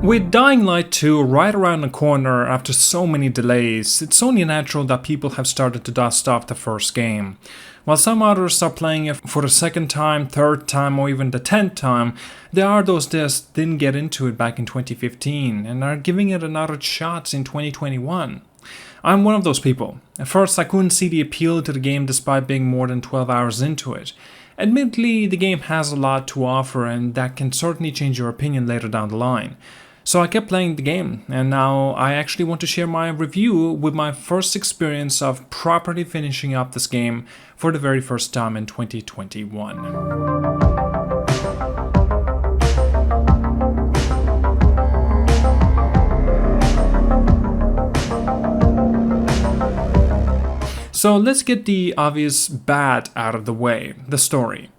With Dying Light 2 right around the corner after so many delays, it's only natural that people have started to dust off the first game. While some others are playing it for the second time, third time, or even the 10th time, there are those that didn't get into it back in 2015 and are giving it another shot in 2021. I'm one of those people. At first I couldn't see the appeal to the game despite being more than 12 hours into it. Admittedly, the game has a lot to offer and that can certainly change your opinion later down the line. So I kept playing the game, and now I actually want to share my review with my first experience of properly finishing up this game for the very first time in 2021. So let's get the obvious bad out of the way, the story.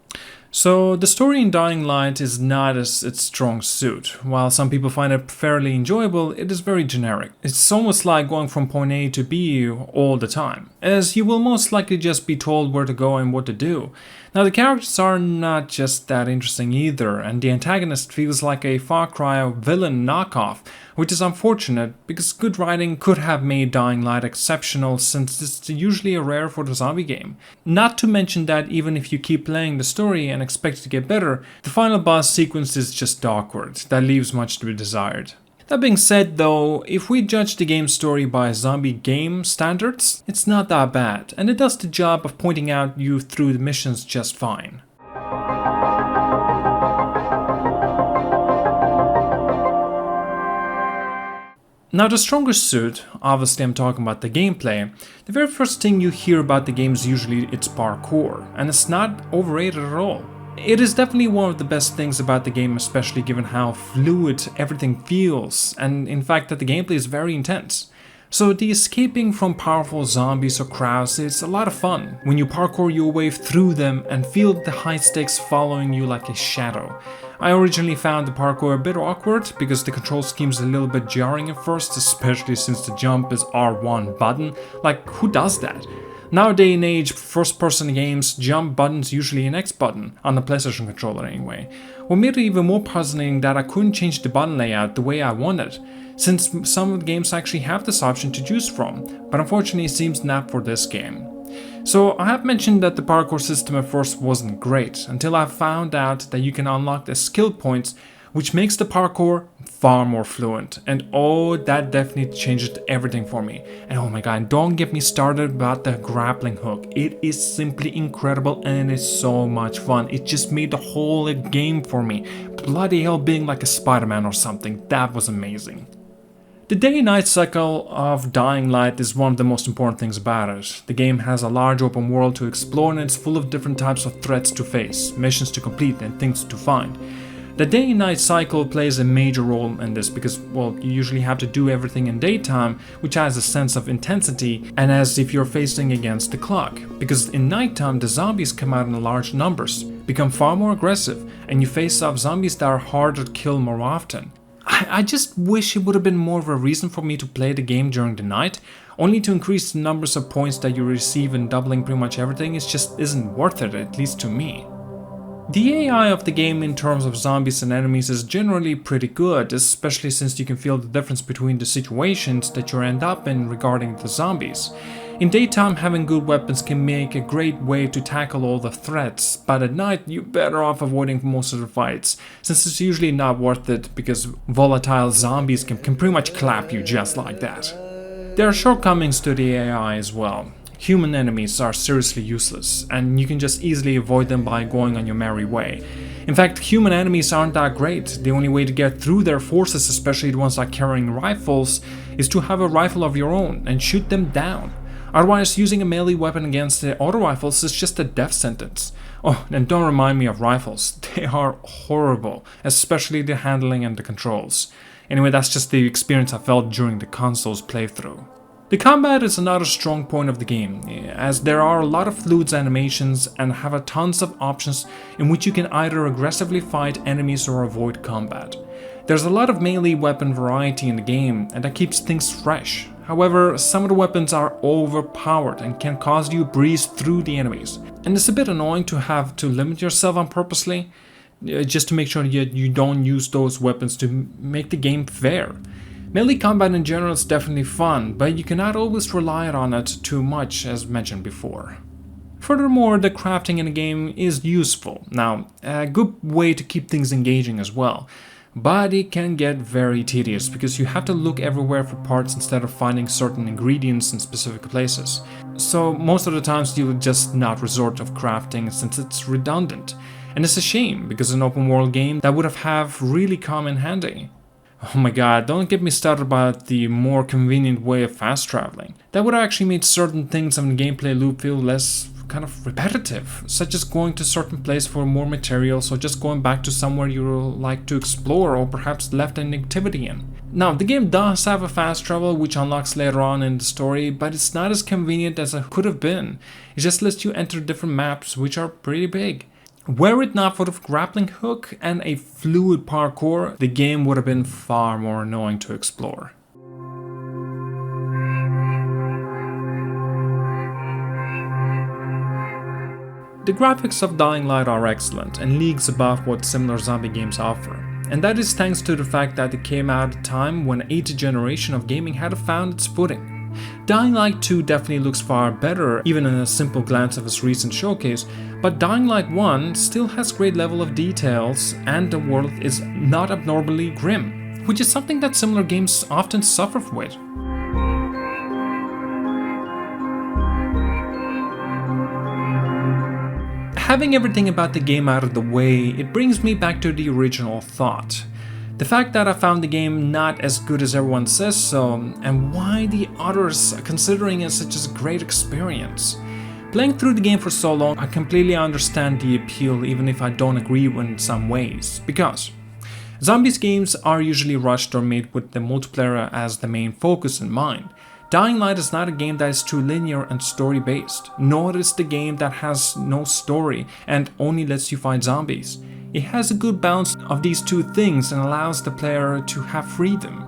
So the story in Dying Light is not its strong suit. While some people find it fairly enjoyable, it is very generic. It's almost like going from point A to B all the time, as you will most likely just be told where to go and what to do. Now the characters are not just that interesting either, and the antagonist feels like a Far Cry villain knockoff, which is unfortunate because good writing could have made Dying Light exceptional since it's usually a rare for the zombie game. Not to mention that even if you keep playing the story and expect it to get better, the final boss sequence is just awkward, that leaves much to be desired. That being said though, if we judge the game's story by zombie game standards, it's not that bad, and it does the job of pointing out you through the missions just fine. Now the strongest suit, obviously I'm talking about the gameplay, the very first thing you hear about the game is usually its parkour, and it's not overrated at all. It is definitely one of the best things about the game, especially given how fluid everything feels, and in fact that the gameplay is very intense. So the escaping from powerful zombies or crowds is a lot of fun when you parkour your way through them and feel the high stakes following you like a shadow. I originally found the parkour a bit awkward because the control scheme is a little bit jarring at first, especially since the jump is R1 button. Like, who does that? Nowadays in age, first-person games, jump button's usually an X button, on the PlayStation controller anyway. What made it even more puzzling that I couldn't change the button layout the way I wanted, since some of the games actually have this option to choose from, but unfortunately it seems not for this game. So I have mentioned that the parkour system at first wasn't great, until I found out that you can unlock the skill points, which makes the parkour far more fluent, and oh, that definitely changed everything for me. And oh my god, don't get me started about the grappling hook. It is simply incredible and it's so much fun. It just made the whole game for me. Bloody hell, being like a Spider-Man or something, that was amazing. The day-night cycle of Dying Light is one of the most important things about it. The game has a large open world to explore and it's full of different types of threats to face, missions to complete and things to find. The day and night cycle plays a major role in this because, well, you usually have to do everything in daytime, which adds a sense of intensity and as if you're facing against the clock. Because in nighttime, the zombies come out in large numbers, become far more aggressive, and you face off zombies that are harder to kill more often. I just wish it would have been more of a reason for me to play the game during the night, only to increase the numbers of points that you receive and doubling pretty much everything just isn't worth it, at least to me. The AI of the game in terms of zombies and enemies is generally pretty good, especially since you can feel the difference between the situations that you end up in regarding the zombies. In daytime, having good weapons can make a great way to tackle all the threats, but at night you're better off avoiding most of the fights, since it's usually not worth it because volatile zombies can pretty much clap you just like that. There are shortcomings to the AI as well. Human enemies are seriously useless, and you can just easily avoid them by going on your merry way. In fact, human enemies aren't that great. The only way to get through their forces, especially the ones like carrying rifles, is to have a rifle of your own and shoot them down. Otherwise, using a melee weapon against the auto rifles is just a death sentence. Oh, and don't remind me of rifles. They are horrible, especially the handling and the controls. Anyway, that's just the experience I felt during the console's playthrough. The combat is another strong point of the game, as there are a lot of fluid animations and have a tons of options in which you can either aggressively fight enemies or avoid combat. There's a lot of melee weapon variety in the game, and that keeps things fresh. However, some of the weapons are overpowered and can cause you to breeze through the enemies, and it's a bit annoying to have to limit yourself on purposely. just to make sure that you don't use those weapons to make the game fair. Melee combat in general is definitely fun, but you cannot always rely on it too much, as mentioned before. Furthermore, the crafting in the game is useful. Now, a good way to keep things engaging as well. But it can get very tedious because you have to look everywhere for parts instead of finding certain ingredients in specific places. So most of the times you will just not resort to crafting since it's redundant. And it's a shame because an open world game that would have really come in handy. Oh my god, don't get me started about the more convenient way of fast traveling. That would have actually made certain things in the gameplay loop feel less kind of repetitive, such as going to a certain place for more materials or just going back to somewhere you like to explore or perhaps left an activity in. Now, the game does have a fast travel which unlocks later on in the story, but it's not as convenient as it could have been. It just lets you enter different maps which are pretty big. Were it not for the grappling hook and a fluid parkour, the game would have been far more annoying to explore. The graphics of Dying Light are excellent and leagues above what similar zombie games offer, and that is thanks to the fact that it came out at a time when an 8th generation of gaming had found its footing. Dying Light 2 definitely looks far better even in a simple glance of its recent showcase, but Dying Light 1 still has great level of details and the world is not abnormally grim, which is something that similar games often suffer with. Having everything about the game out of the way, it brings me back to the original thought. The fact that I found the game not as good as everyone says so, and why the others are considering it such a great experience. Playing through the game for so long, I completely understand the appeal even if I don't agree in some ways, because zombies games are usually rushed or made with the multiplayer as the main focus in mind. Dying Light is not a game that is too linear and story based, nor is the game that has no story and only lets you fight zombies. It has a good balance of these two things and allows the player to have freedom.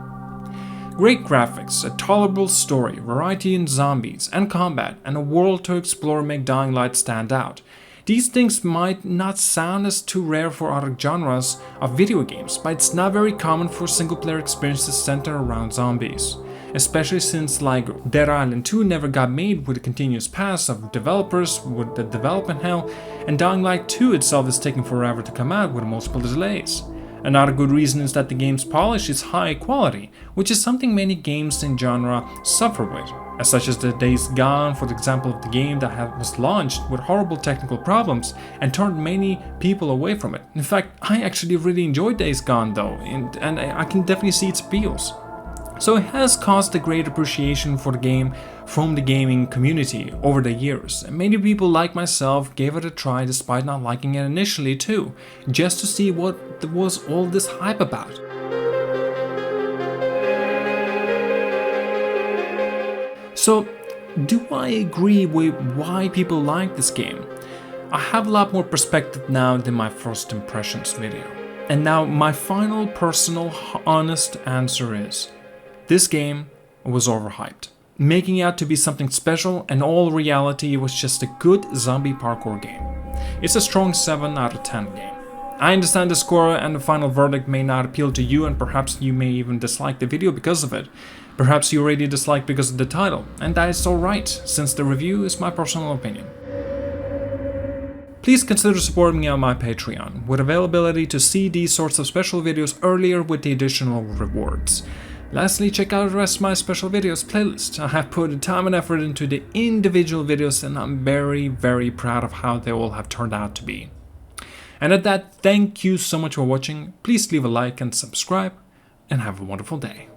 Great graphics, a tolerable story, variety in zombies and combat, and a world to explore make Dying Light stand out. These things might not sound as too rare for other genres of video games, but it's not very common for single player experiences centered around zombies. Especially since like Dead Island 2 never got made with a continuous pass of developers with the development hell, and Dying Light 2 itself is taking forever to come out with multiple delays. Another good reason is that the game's polish is high quality, which is something many games in genre suffer with, as such as the Days Gone, for the example of the game that was launched with horrible technical problems and turned many people away from it. In fact, I actually really enjoyed Days Gone though, and I can definitely see its appeals. So it has caused a great appreciation for the game from the gaming community over the years, and many people like myself gave it a try despite not liking it initially too, just to see what was all this hype about. So, do I agree with why people like this game? I have a lot more perspective now than my first impressions video. And now my final personal honest answer is, this game was overhyped, making it out to be something special, and all reality it was just a good zombie parkour game. It's a strong 7 out of 10 game. I understand the score and the final verdict may not appeal to you, and perhaps you may even dislike the video because of it. Perhaps you already dislike because of the title, and that is alright, since the review is my personal opinion. Please consider supporting me on my Patreon, with availability to see these sorts of special videos earlier with the additional rewards. Lastly, check out the rest of my special videos playlist. I have put time and effort into the individual videos and I'm very, very proud of how they all have turned out to be. And at that, thank you so much for watching. Please leave a like and subscribe, and have a wonderful day.